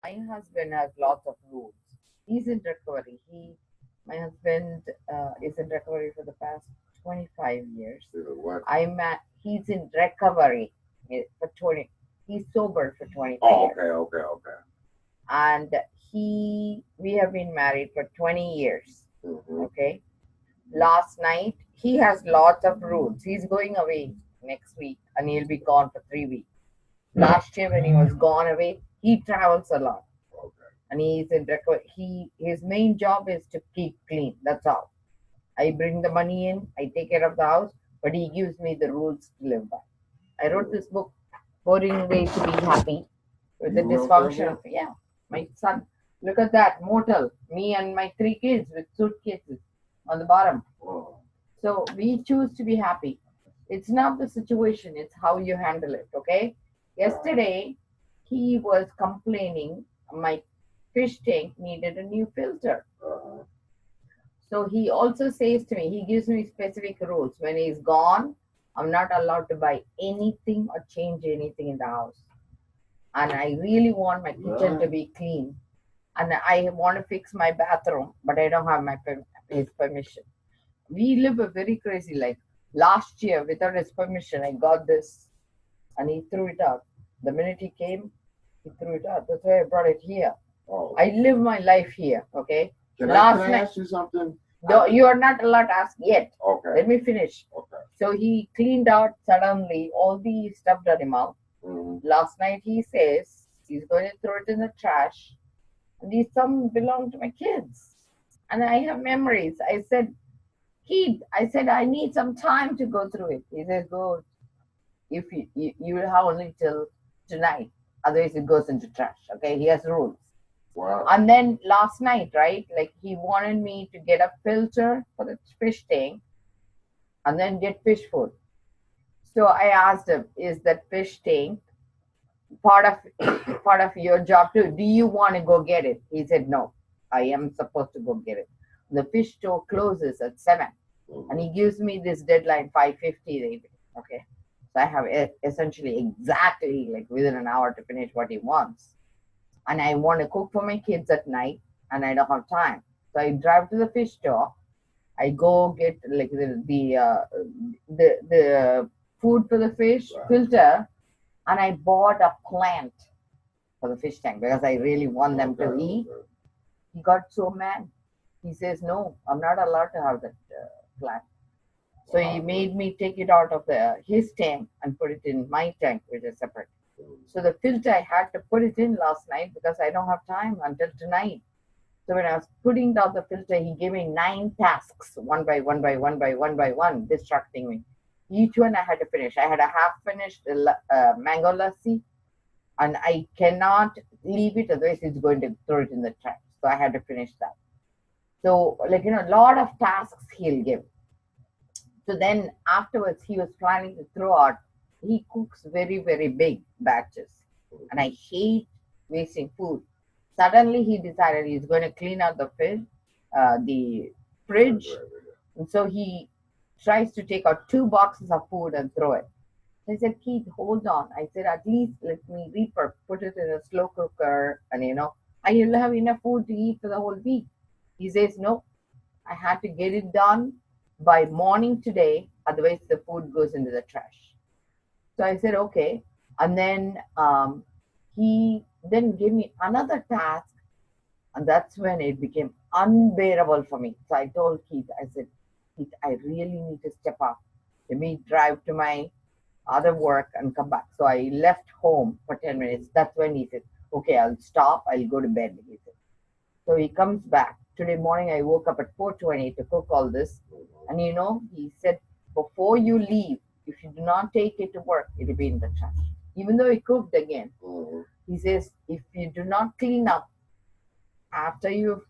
My husband has lots of rules. He's in recovery. My husband is in recovery for the past 25 years. What? He's in recovery for 20. He's sober for 25 Oh, years. okay. And we have been married for 20 years. Okay. Last night, he has lots of rules. He's going away next week and he'll be gone for 3 weeks. Last year when he was gone away, he travels a lot. And he's in his main job is to keep clean. That's all. I bring the money in, I take care of the house, but he gives me the rules to live by. I wrote this book, 14 Ways to Be Happy, with the dysfunction of, yeah, my son. Look at that, motel, me and my 3 kids with suitcases on the bottom. So we choose to be happy. It's not the situation, it's how you handle it, okay? Yesterday, he was complaining my fish tank needed a new filter. So he also says to me, he gives me specific rules. When he's gone, I'm not allowed to buy anything or change anything in the house. And I really want my kitchen to be clean. And I want to fix my bathroom, but I don't have his permission. We live a very crazy life. Last year, without his permission, I got this and he threw it out. The minute he came, he threw it out. That's why I brought it here. Oh. I live my life here, okay? Can I ask you something? No, you are not allowed to ask yet. Okay. Let me finish. Okay. So he cleaned out suddenly all the stuffed animal. Last night he says he's going to throw it in the trash. And these some belong to my kids. And I have memories. I said, Kid, I need some time to go through it. He says, go. If you will have only till tonight. Otherwise it goes into trash. Okay, he has rules. Wow. And then last night, right, like he wanted me to get a filter for the fish tank and then get fish food. So I asked him, is that fish tank part of your job too? Do you want to go get it? He said, no, I am supposed to go get it. The fish store closes at 7 and he gives me this deadline 5:50. Okay. So I have essentially exactly like within an hour to finish what he wants. And I want to cook for my kids at night and I don't have time. So I drive to the fish store. I go get like the food for the fish filter, and I bought a plant for the fish tank because I really want them to eat. He got so mad. He says, no, I'm not allowed to have that plant. So he made me take it out of his tank and put it in my tank, which is separate. So the filter I had to put it in last night because I don't have time until tonight. So when I was putting down the filter, he gave me 9 tasks, one by one, distracting me. Each one I had to finish. I had a half-finished mango lassi, and I cannot leave it, otherwise it's going to throw it in the trash. So I had to finish that. So, a lot of tasks he'll give. So then afterwards, he was planning to throw out. He cooks very, very big batches. And I hate wasting food. Suddenly he decided he's going to clean out the fridge. And so he tries to take out 2 boxes of food and throw it. I said, Keith, hold on. I said, at least let me put it in a slow cooker and, you'll have enough food to eat for the whole week. He says, no, I had to get it done by morning today. Otherwise, the food goes into the trash. So I said, okay. And then he then gave me another task. And that's when it became unbearable for me. So I told Keith, I said, Keith, I really need to step up. Let me drive to my other work and come back. So I left home for 10 minutes. That's when he said, okay, I'll stop. I'll go to bed. He said. So he comes back. Today morning, I woke up at 4:20 to cook all this. And he said, before you leave, if you do not take it to work, it'll be in the trash. Even though he cooked again, he says, if you do not clean up after you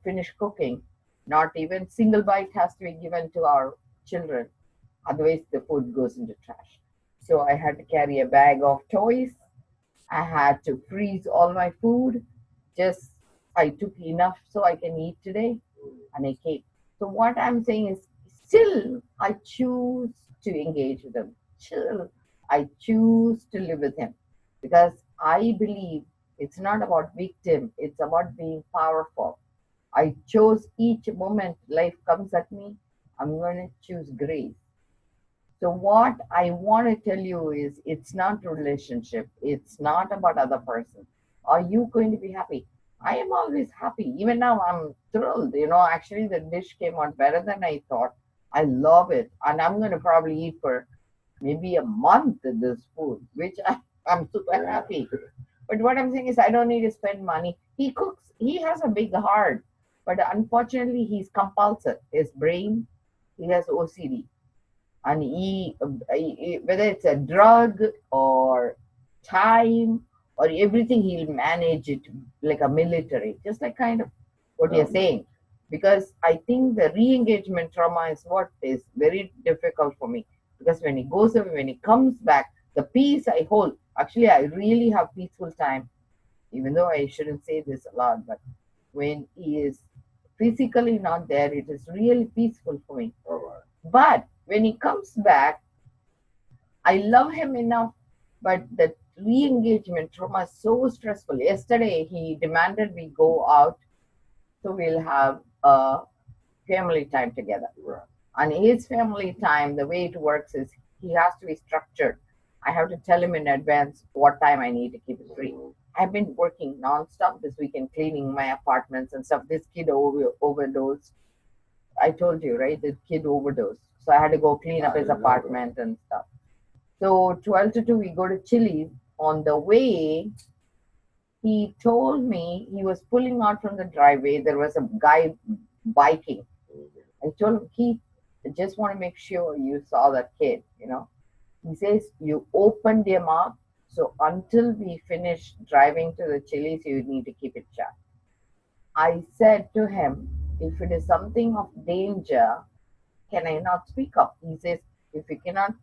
finish cooking, not even single bite has to be given to our children. Otherwise, the food goes into trash. So I had to carry a bag of toys. I had to freeze all my food. I took enough so I can eat today, and I came. So what I'm saying is, still, I choose to engage with him. Still, I choose to live with him because I believe It's not about victim. It's about being powerful. I chose each moment life comes at me. I'm going to choose grace. So what I want to tell you is it's not relationship. It's not about other person. Are you going to be happy? I am always happy. Even now I'm thrilled. Actually the dish came out better than I thought. I love it. And I'm going to probably eat for maybe a month this food, which I'm super happy. But what I'm saying is I don't need to spend money. He cooks. He has a big heart. But unfortunately, he's compulsive. His brain, he has OCD and whether it's a drug or time or everything, he'll manage it like a military, just like kind of what you're saying. Because I think the re-engagement trauma is what is very difficult for me, because when he goes away, when he comes back, the peace I hold, actually I really have peaceful time, even though I shouldn't say this a lot, but when he is physically not there, it is really peaceful for me. But when he comes back, I love him enough, but the re-engagement trauma is so stressful. Yesterday, he demanded we go out, so we'll have a family time together. Right. And his family time, the way it works is he has to be structured. I have to tell him in advance what time I need to keep it free. I've been working nonstop this weekend, cleaning my apartments and stuff. This kid overdosed. I told you, right? The kid overdosed. So I had to go clean up his apartment and stuff. So 12 to 2, we go to Chili's. On the way, he told me he was pulling out from the driveway. There was a guy biking. I told him, Keith, I just want to make sure you saw that kid, He says, you opened your mouth. So until we finish driving to the Chili's, you need to keep it shut. I said to him, if it is something of danger, can I not speak up? He says, if you cannot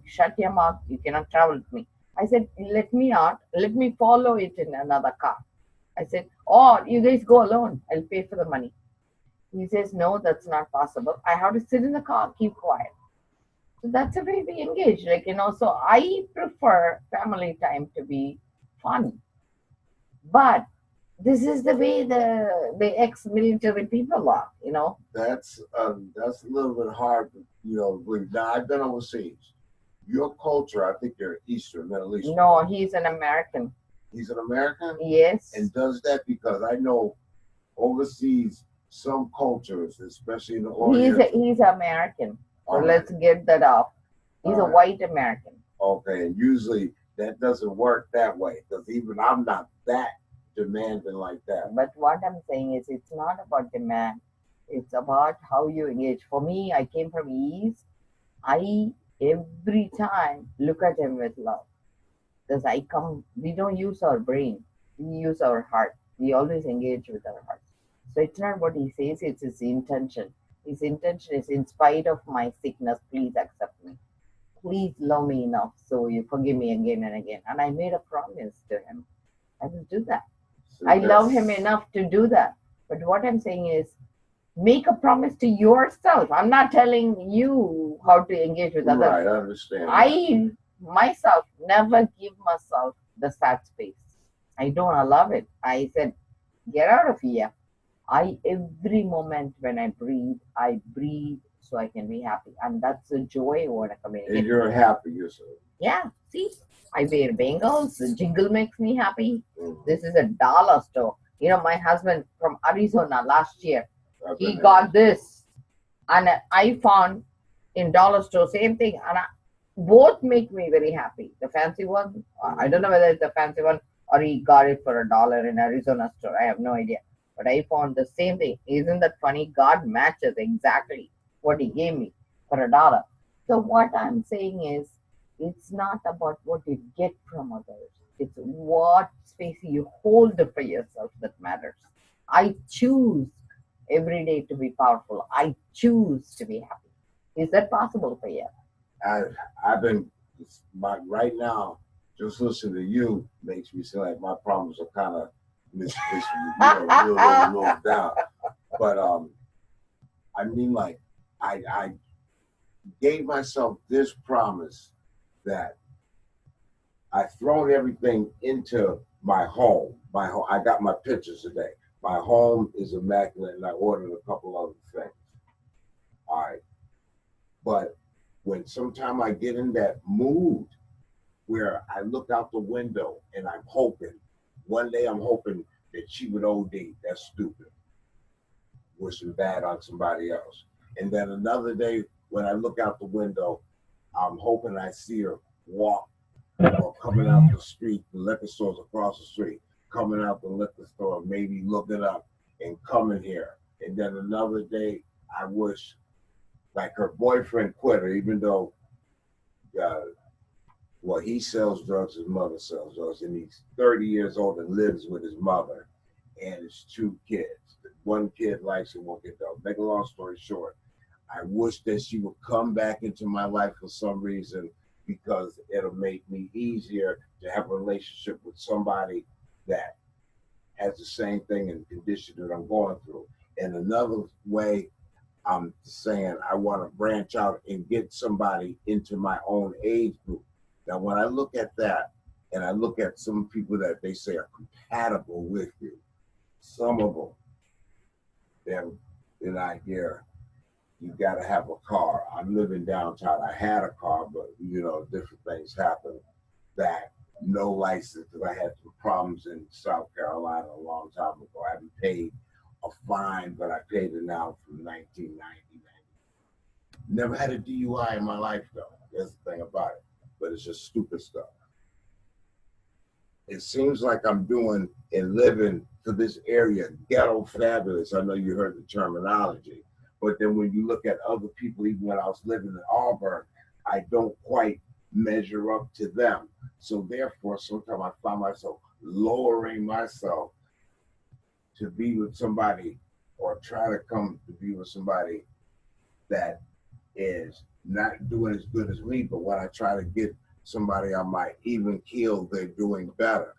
shut your mouth, you cannot travel with me. I said, let me out, let me follow it in another car. I said, or you guys go alone, I'll pay for the money. He says, no, that's not possible. I have to sit in the car, keep quiet. So that's the way we engage, so I prefer family time to be fun. But this is the way the ex-military people are, That's a little bit hard, Now I've been overseas. Your culture, I think you're Eastern, Middle Eastern. No, he's an American. He's an American? Yes. And does that because I know overseas, some cultures, especially in the Orient. He's American. So let's get that off. He's a white American. Okay, and usually that doesn't work that way because even I'm not that demanding like that. But what I'm saying is it's not about demand. It's about how you engage. For me, I came from East. I every time look at him with love. Because we don't use our brain. We use our heart. We always engage with our heart. So it's not what he says, it's his intention. His intention is, in spite of my sickness, please accept me. Please love me enough so you forgive me again and again. And I made a promise to him. I will do that. So I love him enough to do that. But what I'm saying is, make a promise to yourself. I'm not telling you how to engage with others. Right, I understand. I myself never give myself the sad space. I don't allow it. I said, get out of here. Every moment when I breathe so I can be happy. And that's the joy I want to communicate. And you're happy yourself. Yeah, see, I wear bangles. The jingle makes me happy. This is a dollar store. My husband from Arizona last year, he got this. And I found in dollar store, same thing. And both make me very happy. The fancy one, I don't know whether it's the fancy one or he got it for $1 in Arizona store. I have no idea. But I found the same thing. Isn't that funny? God matches exactly what he gave me for $1. So what I'm saying is, it's not about what you get from others. It's what space you hold for yourself that matters. I choose every day to be powerful. I choose to be happy. Is that possible for you? I've been, right now, just listening to you makes me feel like my problems are kind of real down. But I mean, like, I gave myself this promise that I've thrown everything into my home. I got my pictures today. My home is immaculate, and I ordered a couple other things. All right, but when sometime I get in that mood where I look out the window and I'm hoping, one day I'm hoping that she would OD. That's stupid. Wishing bad on somebody else. And then another day when I look out the window, I'm hoping I see her walk or coming out the street, the liquor store's across the street, coming out the liquor store, maybe looking up and coming here. And then another day, I wish like her boyfriend quit her, even though, well, he sells drugs, his mother sells drugs, and he's 30 years old and lives with his mother and his two kids. One kid likes him, one kid don't. Make a long story short, I wish that she would come back into my life for some reason because it'll make me easier to have a relationship with somebody that has the same thing and condition that I'm going through. And another way, I'm saying I want to branch out and get somebody into my own age group. Now, when I look at that, and I look at some people that they say are compatible with you, some of them, then I hear, you got to have a car. I'm living downtown. I had a car, but different things happened. That no license, because I had some problems in South Carolina a long time ago. I haven't paid a fine, but I paid it now from 1990. Never had a DUI in my life, though. That's the thing about it. But it's just stupid stuff. It seems like I'm doing and living for this area, ghetto fabulous. I know you heard the terminology. But then when you look at other people, even when I was living in Auburn, I don't quite measure up to them. So therefore, sometimes I find myself lowering myself to be with somebody or try to come to be with somebody that is not doing as good as me, but when I try to get somebody on my even keel, they're doing better.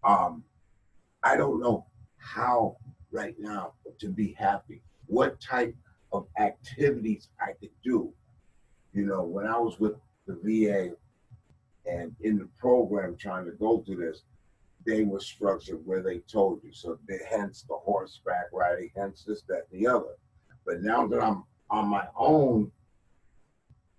I don't know how right now to be happy. What type of activities I could do. When I was with the VA and in the program trying to go through this, they were structured where they told you. So hence the horseback riding, hence this, that, and the other. But now that I'm on my own,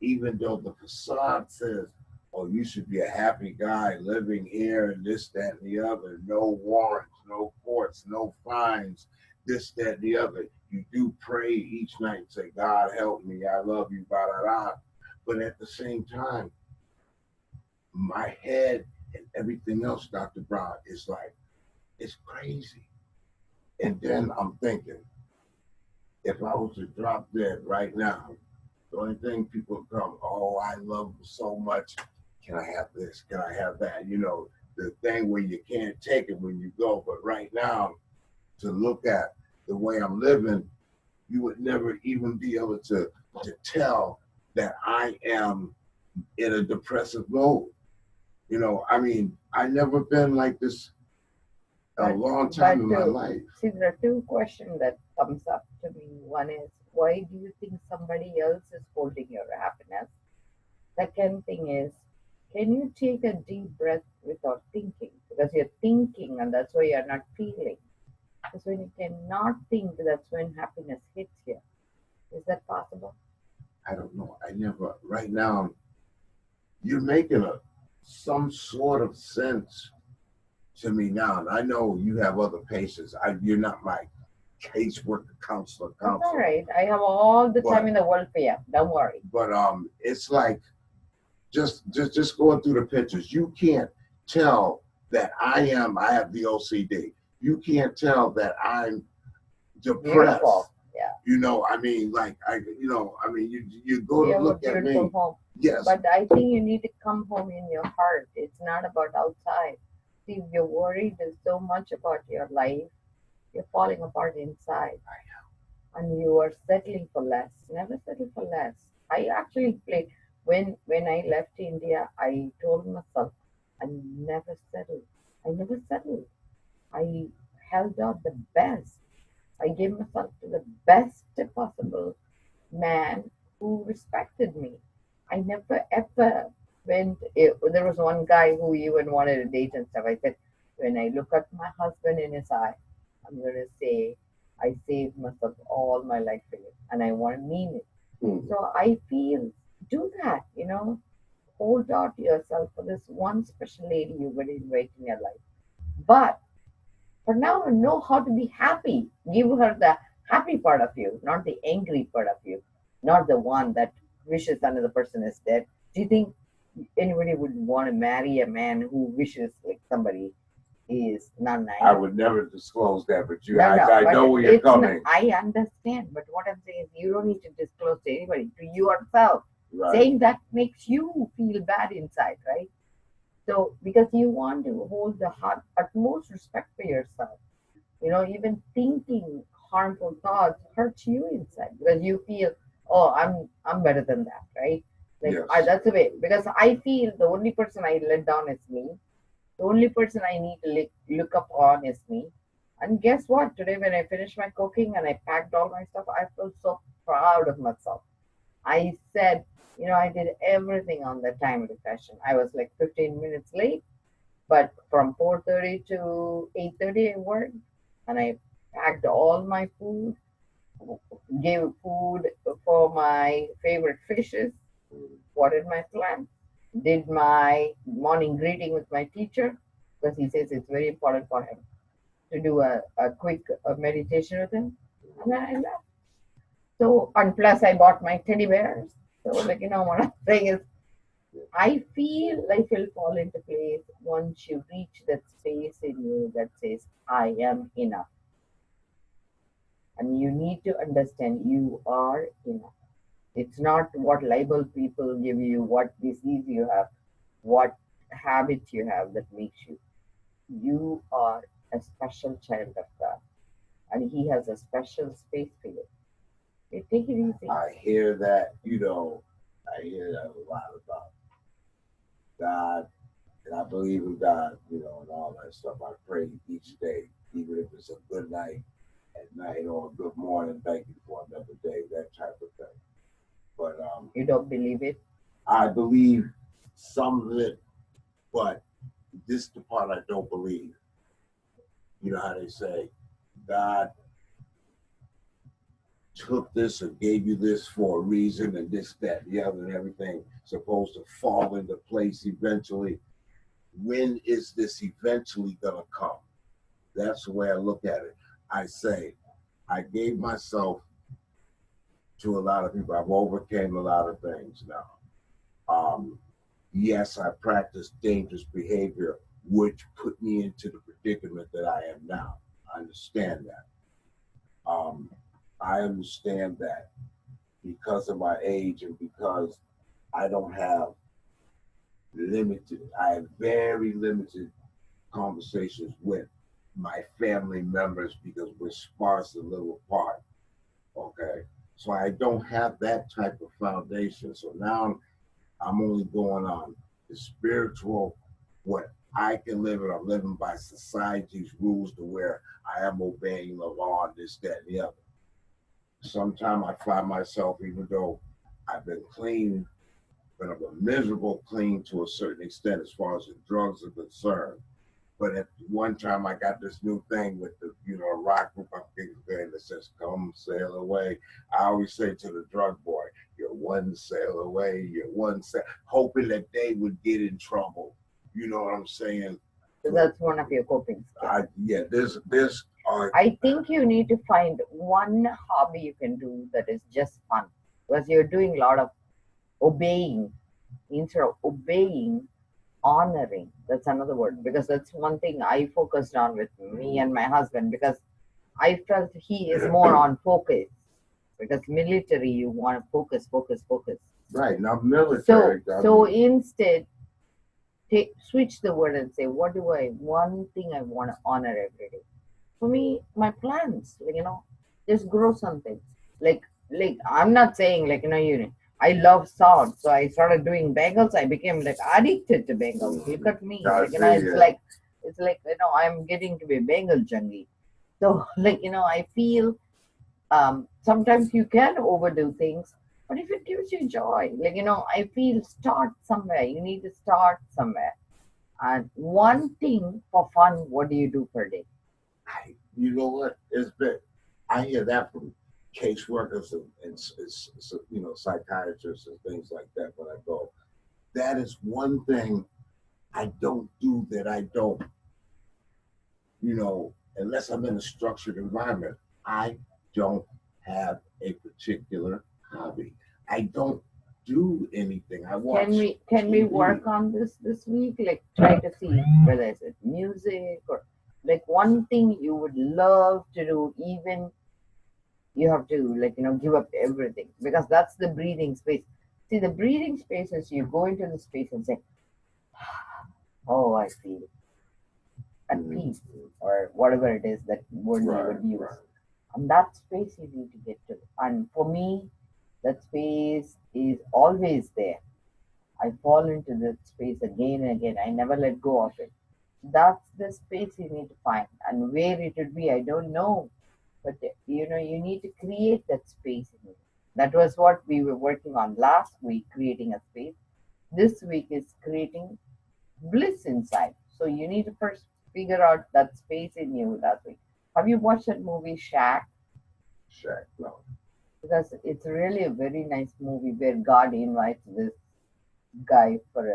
even though the facade says, oh, you should be a happy guy living here and this, that, and the other, no warrants, no courts, no fines, this, that, and the other. You do pray each night and say, God help me, I love you, blah, blah, blah. But at the same time, my head and everything else, Dr. Brown, is like, it's crazy. And then I'm thinking, if I was to drop dead right now, the only thing people come, oh, I love you so much. Can I have this? Can I have that? The thing where you can't take it when you go. But right now, to look at the way I'm living, you would never even be able to tell that I am in a depressive mode. I never been like this a long time in my life. See, there are two questions that comes up to me. One is, why do you think somebody else is holding your happiness? Second thing is, can you take a deep breath without thinking? Because you're thinking and that's why you're not feeling. Because when you cannot think, that's when happiness hits you. Is that possible? I don't know. I never, right now, you're making some sort of sense to me now. And I know you have other patients. You're not my caseworker, counselor. That's all right. I have all the time in the world for you. Don't worry. But it's like just going through the pictures. You can't tell that I have the OCD. You can't tell that I'm depressed. Beautiful. Yeah. You go to look at me. Home. Yes. But I think you need to come home in your heart. It's not about outside. See, if you're worried so much about your life, you're falling apart inside. I know. And you are settling for less. Never settle for less. I actually played when I left India, I told myself, I never settle. I never settled. I held out the best. I gave myself to the best possible man who respected me. I never ever There was one guy who even wanted to date and stuff. I said, when I look at my husband in his eye, I'm going to say, I saved myself all my life for you. And I want to mean it. So I feel, do that, hold out to yourself for this one special lady you're going to invite in your life. But for now, know how to be happy. Give her the happy part of you, not the angry part of you, not the one that wishes another person is dead. Do you think anybody would want to marry a man who wishes like somebody is not nice? I would never disclose that, but No, I know where you're coming. I understand, but what I'm saying is you don't need to disclose to anybody, to yourself. Right. Saying that makes you feel bad inside, right? So, because you want to hold the utmost respect for yourself, even thinking harmful thoughts hurts you inside because you feel, oh, I'm better than that, right? Like Yes. that's the way. Because I feel the only person I let down is me. The only person I need to look up on is me. And guess what? Today, when I finished my cooking and I packed all my stuff, I felt so proud of myself. I said, I did everything on the timely fashion. I was like 15 minutes late, but from 4:30 to 8:30 I worked, and I packed all my food, gave food for my favorite fishes, watered my plants, did my morning greeting with my teacher, because he says it's very important for him to do a quick meditation with him. And then I left. So, and plus I bought my teddy bears. So, what I'm saying is, I feel life will fall into place once you reach that space in you that says, I am enough. And you need to understand you are enough. It's not what label people give you, what disease you have, what habit you have that makes you. You are a special child of God. And He has a special space for you. Okay, take it easy. I hear that, I hear that a lot about God, and I believe in God, and all that stuff. I pray each day, even if it's a good night at night or a good morning, thank you for another day, that type of thing. But you don't believe it? I believe some of it, but this is the part I don't believe. You know how they say, God took this or gave you this for a reason, and this, that, the other, and everything supposed to fall into place eventually. When is this eventually gonna come? That's the way I look at it. I say, I gave myself to a lot of people. I've overcame a lot of things now. Yes, I practiced dangerous behavior, which put me into the predicament that I am now. I understand that. I understand that because of my age and because I don't have I have very limited conversations with my family members because we're sparse and little apart. Okay. So I don't have that type of foundation. So now I'm only going on the spiritual, what I can live, and I'm living by society's rules to where I am obeying the law and this, that, and the other. Sometimes I find myself, even though I've been clean, but I'm a miserable clean to a certain extent as far as the drugs are concerned. But at one time I got this new thing with the, rock group I'm thinking that says, come sail away. I always say to the drug boy, you're one sail away, you're one sail, hoping that they would get in trouble. You know what I'm saying? So that's one of your coping skills. I think you need to find one hobby you can do that is just fun. Because you're doing a lot of obeying. Instead of obeying, honoring. That's another word, because that's one thing I focused on with me and my husband, because I felt he is more on focus. Because military, you want to focus. Right, not military. So instead, switch the word and say, one thing I want to honor every day. For me, my plants, just grow something. Like I'm not saying I love salt, so I started doing bagels. I became addicted to bagels. Look at me, it's like I'm getting to be a bagel junkie. So I feel sometimes you can overdo things, But if it gives you joy, like, I feel start somewhere. You need to start somewhere. And one thing for fun, what do you do per day? You know what? It's been, I hear that from caseworkers and psychiatrists and things like that when I go. That is one thing I don't do that I don't, unless I'm in a structured environment. I don't have a particular hobby. I don't do anything. I watch. Can we work on this week? Like, try to see whether it's music or like one thing you would love to do, even you have to, like, give up everything, because that's the breathing space. See, the breathing space is you go into the space and say, oh, I feel at peace, or whatever it is that word you would use. Right. And that space you need to get to. And for me, that space is always there. I fall into that space again and again. I never let go of it. That's the space you need to find. And where it would be, I don't know. But you need to create that space in you. That was what we were working on last week, creating a space. This week is creating bliss inside. So you need to first figure out that space in you that week. Have you watched that movie Shack? Shack, no. Because it's really a very nice movie where God invites this guy for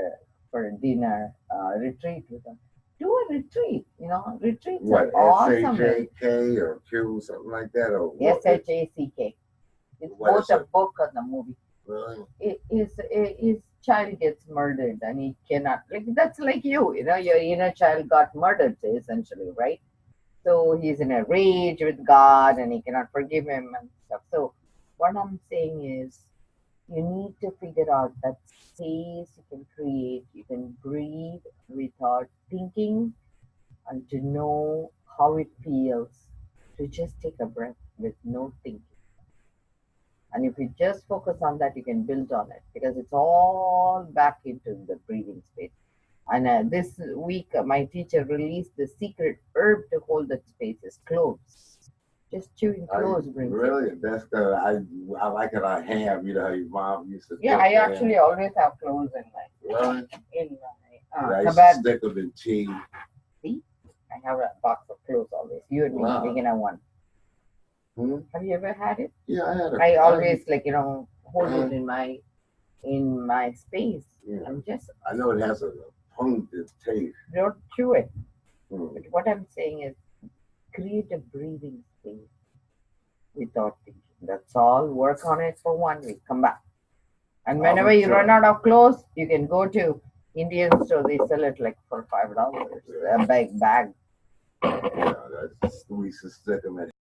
a dinner retreat with him. Do a retreat, retreats what, are awesome. SHAK or Q, something like that, or SHACK. It's both a book and a movie. Really? His child gets murdered and he cannot, like, that's like your inner child got murdered essentially, right? So he's in a rage with God and he cannot forgive him and stuff. So what I'm saying is, you need to figure out that space you can create. You can breathe without thinking, and to know how it feels to just take a breath with no thinking. And if you just focus on that, you can build on it, because it's all back into the breathing space. And this week, my teacher released the secret herb to hold that space is cloves. Just chewing cloves brings really it. That's good. I like it on ham. You know how your mom used to. Yeah, I actually always have cloves in my I used to stick them in tea. See, I have a box of cloves always. You and me, we can have one. Have you ever had it? Yeah, I had it. I always hold it in my space. Yeah. I'm just. I know it has a pungent taste. Don't chew it. But what I'm saying is, create a breathing space without thinking. That's all. Work on it for 1 week. Come back. And whenever you run out of clothes, you can go to Indian store. They sell it like for $5. A bag. Yeah, we used to stick them in